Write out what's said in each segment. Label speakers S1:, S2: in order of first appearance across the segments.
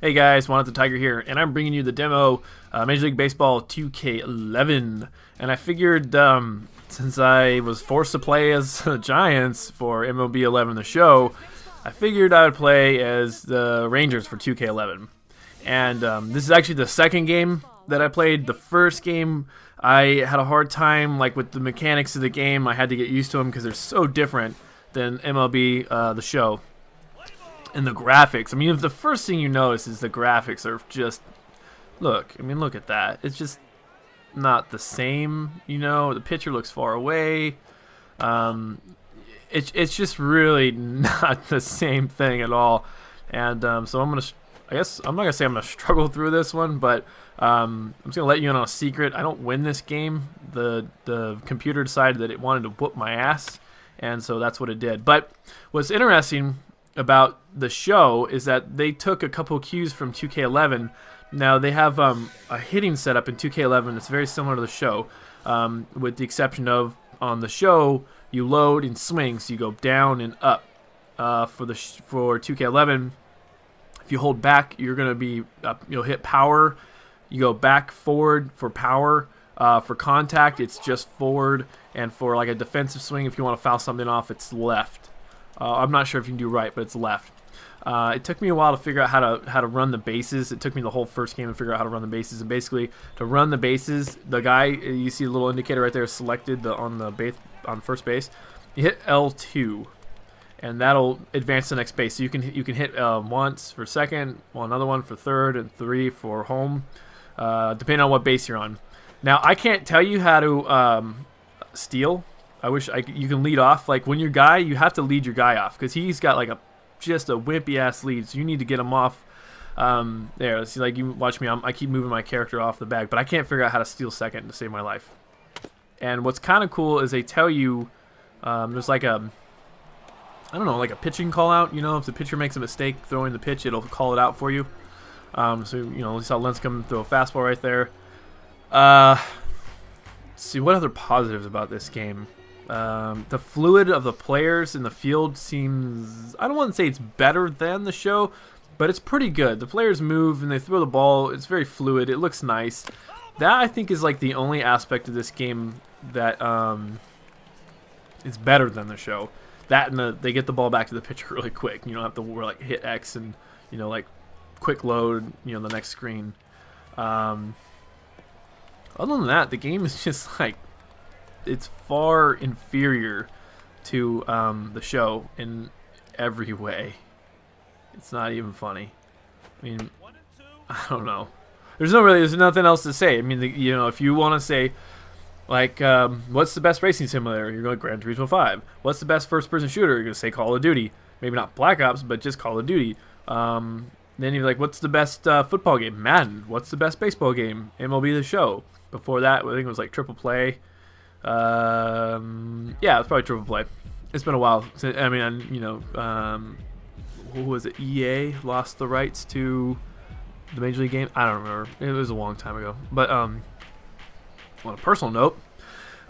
S1: Hey guys, Wanted the Tiger here, and I'm bringing you the demo Major League Baseball 2K11. And I figured since I was forced to play as the Giants for MLB 11 The Show, I figured I would play as the Rangers for 2K11. And this is actually the second game that I played. The first game, I had a hard time with the mechanics of the game. I had to get used to them because they're so different than MLB The Show. And the graphics, I mean, the first thing you notice is the graphics are just, look at that. It's just not the same, the pitcher looks far away. It's just really not the same thing at all. And so I'm not going to say I'm going to struggle through this one, but I'm just going to let you in on a secret. I don't win this game. The computer decided that it wanted to whoop my ass, and so that's what it did. But what's interesting about the show is that they took a couple of cues from 2K11. Now they have a hitting setup in 2K11 that's very similar to the show, with the exception of on the show you load and swing, so you go down and up. For 2K11, if you hold back, you're gonna be you'll hit power. You go back forward for power. For contact, it's just forward, and for like a defensive swing, if you want to foul something off, it's left. I'm not sure if you can do right, but it's left. It took me a while to figure out how to run the bases. It took me the whole first game to figure out how to run the bases. And basically, to run the bases, the guy, you see the little indicator right there selected on first base. You hit L2, and that'll advance to the next base. So you can hit once for second, another one for third, and 3 for home, depending on what base you're on. Now I can't tell you how to steal. I wish you can lead off. Like when you have to lead your guy off because he's got just a wimpy ass lead. So you need to get him off. There, see, you watch me. I keep moving my character off the bag, but I can't figure out how to steal second to save my life. And what's kind of cool is they tell you there's like a pitching call out. If the pitcher makes a mistake throwing the pitch, it'll call it out for you. So you saw Lincecum throw a fastball right there. Let's see what other positives about this game. The fluid of the players in the field seems, I don't want to say it's better than the show, but it's pretty good. The players move and they throw the ball. It's very fluid. It looks nice. That, I think, is the only aspect of this game that is better than the show. That and they get the ball back to the pitcher really quick. You don't have to hit X and quick load the next screen. Other than that, the game is just it's far inferior to the show in every way. It's not even funny. I mean, I don't know. There's nothing else to say. I mean, if you want to say what's the best racing simulator, you're going Gran Turismo 5. What's the best first-person shooter? You're going to say Call of Duty. Maybe not Black Ops, but just Call of Duty. Then you're like, what's the best football game? Madden. What's the best baseball game? MLB The Show. Before that, I think it was Triple Play. Yeah, it's probably Triple Play. It's been a while. I mean, who was it? EA lost the rights to the Major League game. I don't remember. It was a long time ago. But on a personal note,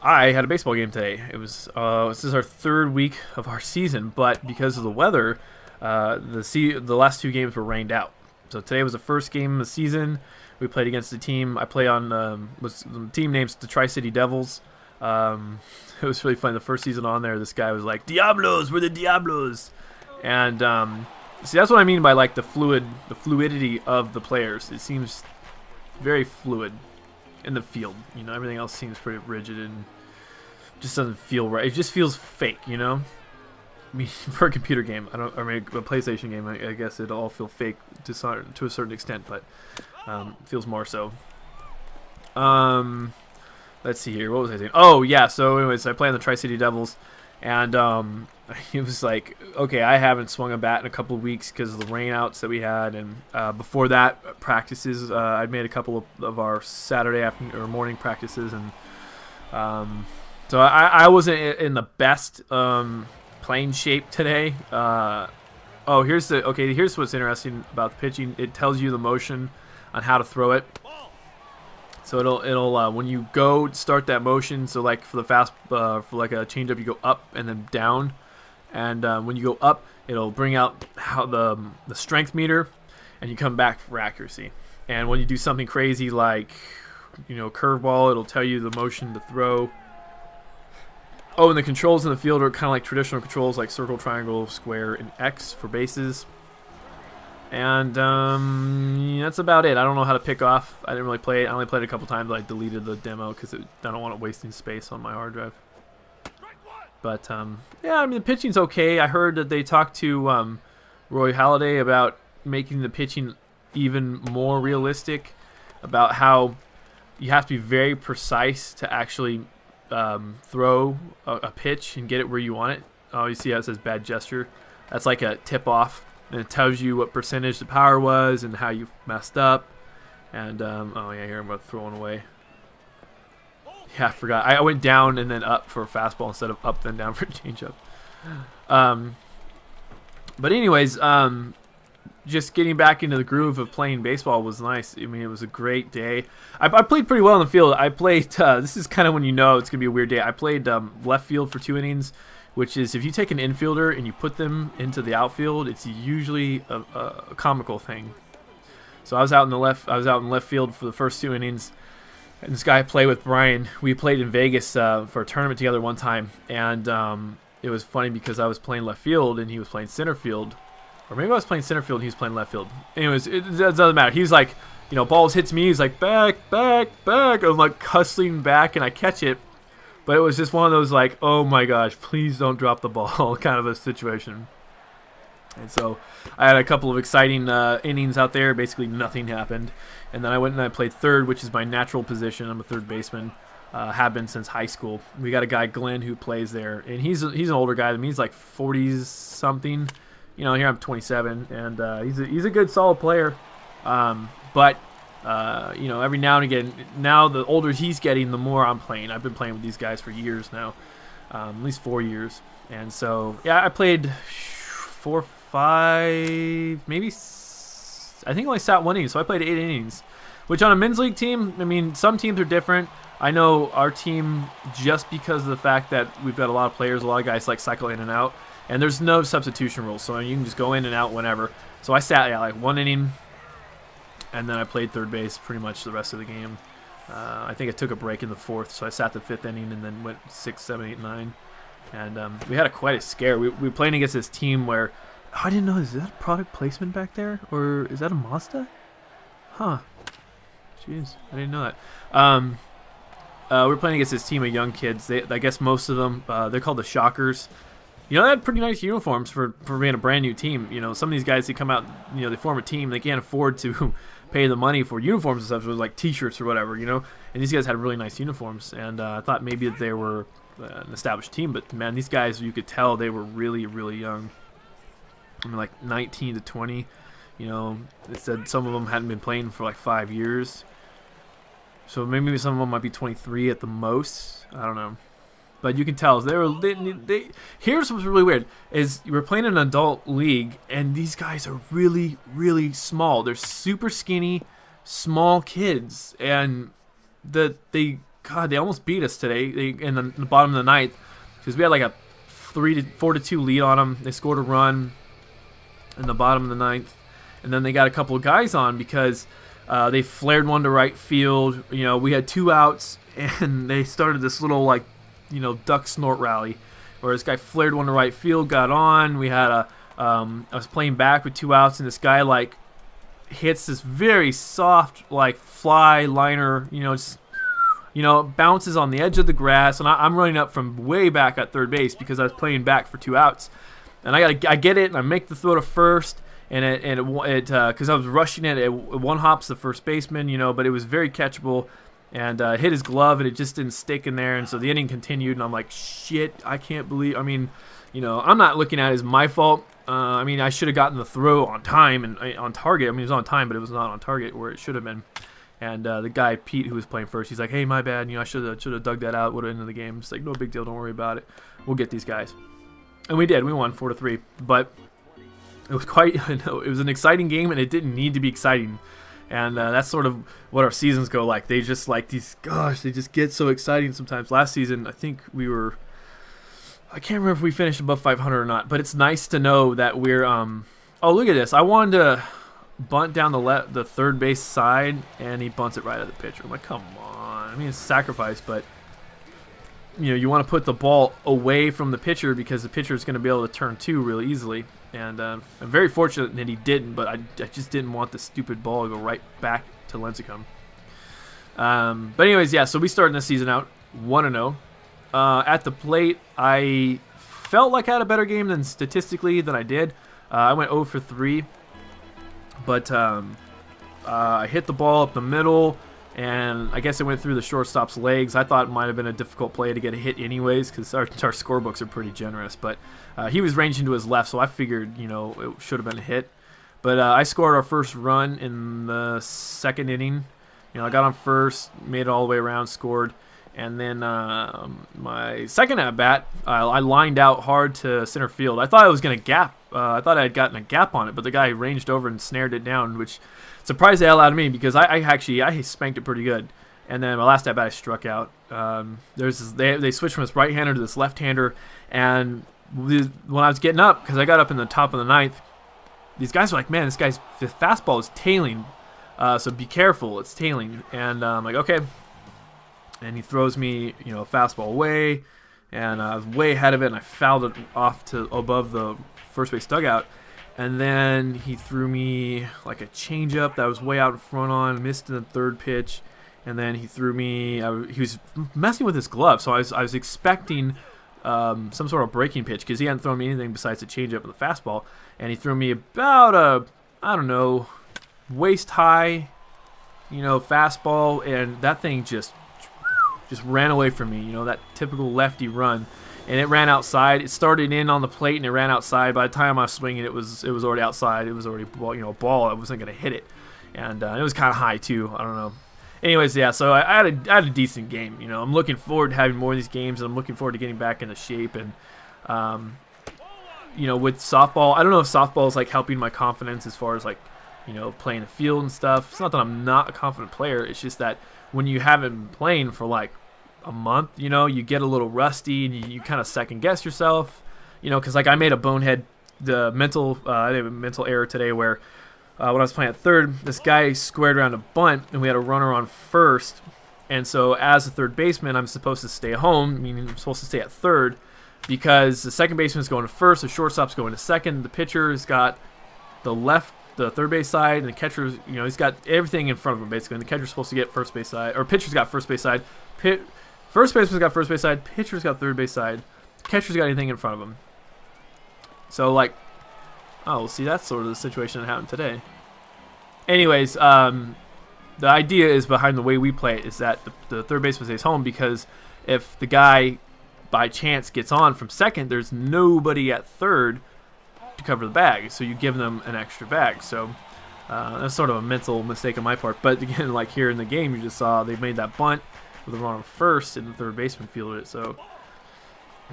S1: I had a baseball game today. It was this is our third week of our season, but because of the weather, the last 2 games were rained out. So today was the first game of the season. We played against the team. I play on the team name's the Tri-City Devils. It was really fun. The first season on there, this guy was like, "Diablos, we're the Diablos," and see, that's what I mean by the fluidity of the players. It seems very fluid in the field. Everything else seems pretty rigid and just doesn't feel right. It just feels fake. I mean, for a computer game, a PlayStation game, I guess it'll all feel fake to a certain extent, but it feels more so. Let's see here. What was I saying? Oh, yeah. So, anyways, I play on the Tri-City Devils, and it was okay, I haven't swung a bat in a couple of weeks because of the rainouts that we had, and before that, practices. I'd made a couple of our Saturday afternoon or morning practices, and so I wasn't in the best playing shape today. Here's what's interesting about the pitching. It tells you the motion on how to throw it. So it'll when you go start that motion. So for the fast for a changeup, you go up and then down, and when you go up, it'll bring out how the strength meter, and you come back for accuracy. And when you do something crazy like, curveball, it'll tell you the motion to throw. Oh, and the controls in the field are kind of like traditional controls, like circle, triangle, square, and X for bases. And that's about it. I don't know how to pick off. I didn't really play it. I only played it a couple times. I deleted the demo because I don't want it wasting space on my hard drive. But, yeah, I mean, the pitching's okay. I heard that they talked to Roy Halladay about making the pitching even more realistic, about how you have to be very precise to actually throw a pitch and get it where you want it. Oh, you see how it says bad gesture? That's like a tip-off, and it tells you what percentage the power was and how you messed up. And, oh, yeah, here I'm about to throw one away. Yeah, I forgot. I went down and then up for a fastball instead of up then down for a changeup. But anyways, just getting back into the groove of playing baseball was nice. I mean, it was a great day. I played pretty well in the field. I played, this is kind of when you know it's going to be a weird day. I played left field for 2 innings, which is if you take an infielder and you put them into the outfield, it's usually a comical thing. So I was out in left field for the first 2 innings. And this guy I play with, Brian, we played in Vegas for a tournament together one time. And it was funny because I was playing left field and he was playing center field. Or maybe I was playing center field and he was playing left field. Anyways, it doesn't matter. He's like, balls hits me. He's like, back. I'm like hustling back and I catch it. But it was just one of those like, oh my gosh, please don't drop the ball kind of a situation. And so I had a couple of exciting innings out there. Basically nothing happened. And then I went and I played third, which is my natural position. I'm a third baseman. Have been since high school. We got a guy, Glenn, who plays there. And he's an older guy than me. He's like 40s-something. Here I'm 27. And he's a good, solid player. But every now and again, now the older he's getting, the more I'm playing. I've been playing with these guys for years now. At least 4 years. And so, yeah, I played 4, 5, maybe, I think I only sat 1 inning, so I played 8 innings. Which on a men's league team, I mean, some teams are different. I know our team, just because of the fact that we've got a lot of players, a lot of guys like cycle in and out, and there's no substitution rules, so you can just go in and out whenever. So I sat like 1 inning, and then I played third base pretty much the rest of the game. I think I took a break in the 4th, so I sat the 5th inning and then went 6, 7, 8, 9. And we had quite a scare. We were playing against this team where, I didn't know, is that a product placement back there? Or is that a Mazda? Huh. Jeez, I didn't know that. We're playing against this team of young kids. I guess most of them, they're called the Shockers. They had pretty nice uniforms for being a brand new team. Some of these guys, they come out, they form a team. They can't afford to pay the money for uniforms and stuff. So it was like T-shirts or whatever, And these guys had really nice uniforms. And I thought maybe that they were an established team. But, man, these guys, you could tell they were really, really young. I mean, like 19 to 20. It said some of them hadn't been playing for like 5 years. So maybe some of them might be 23 at the most. I don't know. But you can tell they here's what's really weird is we're playing an adult league and these guys are really, really small. They're super skinny, small kids, and they almost beat us today. In the bottom of the ninth because we had like a 4-2 lead on them. They scored a run in the bottom of the ninth, and then they got a couple of guys on because they flared one to right field. We had 2 outs, and they started this little duck snort rally where this guy flared one to right field, got on. We had I was playing back with 2 outs, and this guy hits this very soft fly liner, bounces on the edge of the grass, and I'm running up from way back at third base because I was playing back for 2 outs, and I get it, and I make the throw to first, and it because I was rushing it, it one hops the first baseman, but it was very catchable. And hit his glove, and it just didn't stick in there. And so the inning continued, and I'm like, shit, I can't believe. I mean, I'm not looking at it as my fault. I should have gotten the throw on time and on target. I mean, it was on time, but it was not on target where it should have been. And the guy, Pete, who was playing first, he's like, hey, my bad. I should have dug that out, would have ended the game. It's like, no big deal. Don't worry about it. We'll get these guys. And we did. We won 4-3. But it was it was an exciting game, and it didn't need to be exciting. And that's sort of what our seasons go like. They just they just get so exciting sometimes. Last season, I think I can't remember if we finished above 500 or not, but it's nice to know that we're, oh, look at this. I wanted bunt down the third base side, and he bunts it right at the pitcher. I'm like, come on. I mean, it's a sacrifice, but you want to put the ball away from the pitcher because the pitcher is going to be able to turn two really easily. And I'm very fortunate that he didn't, but I just didn't want the stupid ball to go right back to Lincecum. But anyways, yeah, so we started this season out 1-0. At the plate, I felt like I had a better game than statistically than I did. I went 0 for 3, but I hit the ball up the middle, and I guess it went through the shortstop's legs. I thought it might have been a difficult play to get a hit anyways because our scorebooks are pretty generous, but he was ranging to his left, so I figured, it should have been a hit. But I scored our first run in the second inning. I got on first, made it all the way around, scored. And then my second at-bat, I lined out hard to center field. I thought I was going to gap. I thought I had gotten a gap on it, but the guy ranged over and snared it down, which surprised the hell out of me because I spanked it pretty good. And then my last at-bat, I struck out. They switched from this right-hander to this left-hander, and when I was getting up, because I got up in the top of the ninth, these guys were like, man, this guy's fastball is tailing, so be careful, it's tailing. And I'm like, okay. And he throws me, a fastball away, and I was way ahead of it, and I fouled it off to above the first base dugout. And then he threw me like a changeup that I was way out in front on, missed in the third pitch, and then he threw me. He was messing with his glove, so I was expecting some sort of breaking pitch because he hadn't thrown me anything besides a changeup and the fastball, and he threw me about waist high, fastball, and that thing just ran away from me, that typical lefty run. And it ran outside. It started in on the plate, and it ran outside. By the time I was swinging, it was already outside. It was already a ball. I wasn't going to hit it. And it was kind of high, too. I don't know. Anyways, yeah, so I had a decent game. I'm looking forward to having more of these games, and I'm looking forward to getting back into shape. And, with softball, I don't know if softball is, like, helping my confidence as far as, like, playing the field and stuff. It's not that I'm not a confident player. It's just that when you haven't been playing for, like, a month, you get a little rusty and you kind of second guess yourself, because like I made a bonehead, I had a mental error today where when I was playing at third, this guy squared around a bunt and we had a runner on first, and so as a third baseman, I'm supposed to stay home, meaning I'm supposed to stay at third because the second baseman's going to first, the shortstop's going to second, the pitcher's got the third base side, and the catcher's, he's got everything in front of him basically, and the catcher's supposed to get first base side, or pitcher's got first base side, first baseman's got first base side, pitcher's got third base side, catcher's got anything in front of him. So, like, see, that's sort of the situation that happened today. Anyways, the idea is behind the way we play it is that the third baseman stays home because if the guy, by chance, gets on from second, there's nobody at third to cover the bag, so you give them an extra bag. So that's sort of a mental mistake on my part. But again, like here in the game, you just saw they made that bunt with a runner on first, and the third baseman fielded it. So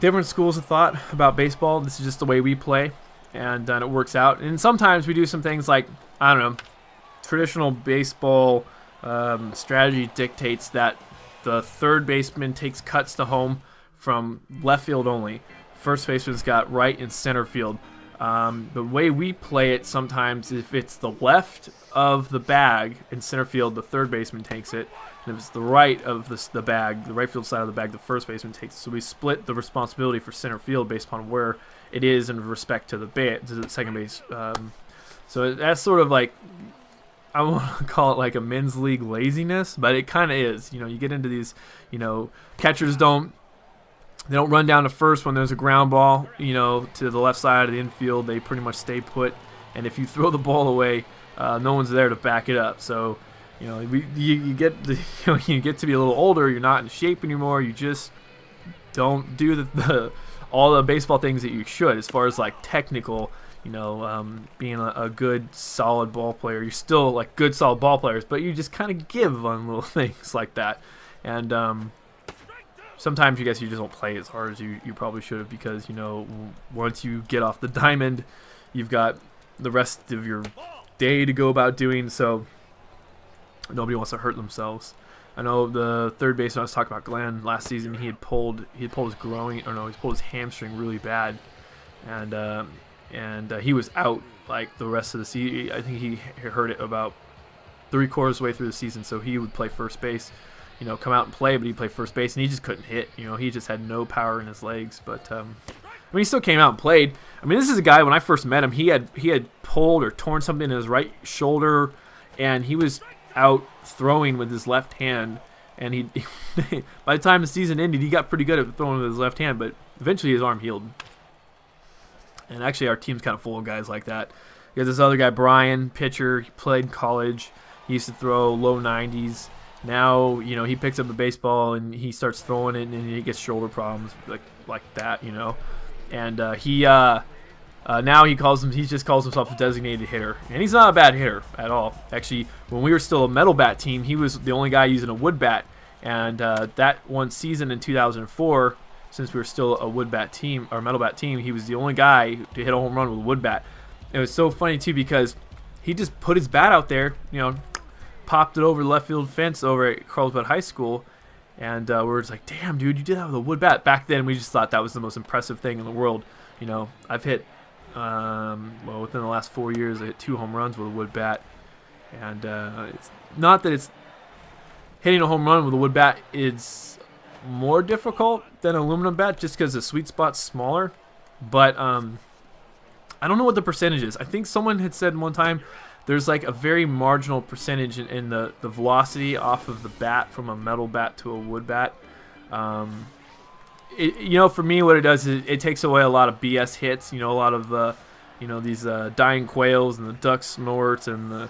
S1: different schools of thought about baseball. This is just the way we play, and it works out. And sometimes we do some things like, I don't know, traditional baseball strategy dictates that the third baseman takes cuts to home from left field only. First baseman's got right and center field. The way we play it sometimes, if it's the left of the bag in center field, the third baseman takes it. And if it's the right of the bag, the right field side of the bag, the first baseman takes it. So we split the responsibility for center field based upon where it is in respect to the second base. So that's sort of like, I want to call it like a men's league laziness, but it kind of is. You get into these, catchers don't run down to first when there's a ground ball, to the left side of the infield. They pretty much stay put. And if you throw the ball away, no one's there to back it up. So, you get you get to be a little older. You're not in shape anymore. You just don't do all the baseball things that you should, as far as like technical. Being a good solid ball player. You're still like good solid ball players, but you just kind of give on little things like that. And sometimes you just don't play as hard as you probably should have, because once you get off the diamond, you've got the rest of your day to go about doing. So nobody wants to hurt themselves. I know the third baseman I was talking about, Glenn, last season he had pulled his hamstring really bad, and and he was out like the rest of the season. I think he hurt it about 3/4 of the way through the season, so he would play first base, come out and play, but he'd play first base, and he just couldn't hit. He just had no power in his legs. But he still came out and played. This is a guy, when I first met him, he had pulled or torn something in his right shoulder, and he was out throwing with his left hand. And he by the time the season ended, he got pretty good at throwing with his left hand, but eventually his arm healed. And actually, our team's kind of full of guys like that. We got this other guy, Brian, pitcher. He played in college. He used to throw low 90s. Now, he picks up a baseball and he starts throwing it, and he gets shoulder problems like that, And now he just calls himself a designated hitter, and he's not a bad hitter at all. Actually, when we were still a metal bat team, he was the only guy using a wood bat. And that one season in 2004, since we were still a wood bat team or metal bat team, he was the only guy to hit a home run with a wood bat. It was so funny too because he just put his bat out there, popped it over the left field fence over at Carlsbad High School, and we were just like, "Damn, dude, you did that with a wood bat." Back then, we just thought that was the most impressive thing in the world. I've hit, within the last 4 years, I hit 2 home runs with a wood bat, and it's not that it's hitting a home run with a wood bat is more difficult than an aluminum bat, just because the sweet spot's smaller. But I don't know what the percentage is. I think someone had said one time there's like a very marginal percentage in the velocity off of the bat from a metal bat to a wood bat. For me, what it does is it takes away a lot of BS hits. A lot of these dying quails and the duck snorts and the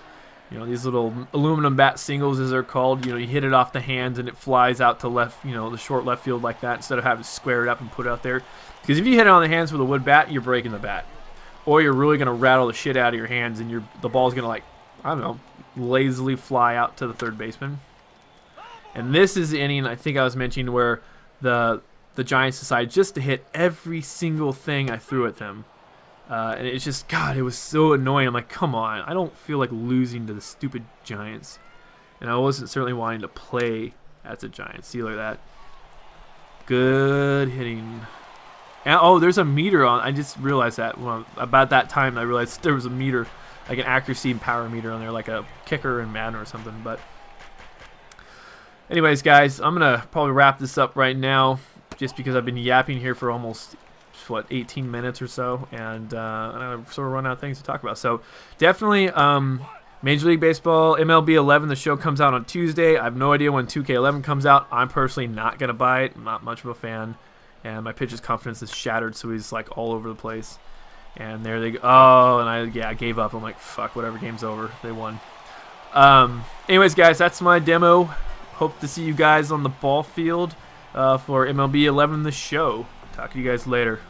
S1: these little aluminum bat singles, as they're called. You hit it off the hands and it flies out to left, the short left field like that, instead of having to square it up and put it out there. Because if you hit it on the hands with a wood bat, you're breaking the bat, or you're really gonna rattle the shit out of your hands, and the ball's gonna lazily fly out to the third baseman. And this is the inning I think I was mentioning where the Giants decided just to hit every single thing I threw at them. And it's just, God, it was so annoying. I'm like, come on. I don't feel like losing to the stupid Giants. And I wasn't certainly wanting to play as the Giants. See, like that. Good hitting. And, there's a meter on. I just realized that. About that time, I realized there was a meter, like an accuracy and power meter on there, like a kicker in Madden or something. But anyways, guys, I'm going to probably wrap this up right now, just because I've been yapping here for almost 18 minutes or so, and I've sort of run out of things to talk about. So definitely Major League Baseball MLB 11, the show comes out on Tuesday. I have no idea when 2K11 comes out. I'm personally not going to buy it. I'm not much of a fan, and my pitcher's confidence is shattered, so he's like all over the place. And there they go. And I gave up. I'm like, fuck, whatever, game's over. They won. Anyways, guys, that's my demo. Hope to see you guys on the ball field for MLB 11, the show. Talk to you guys later.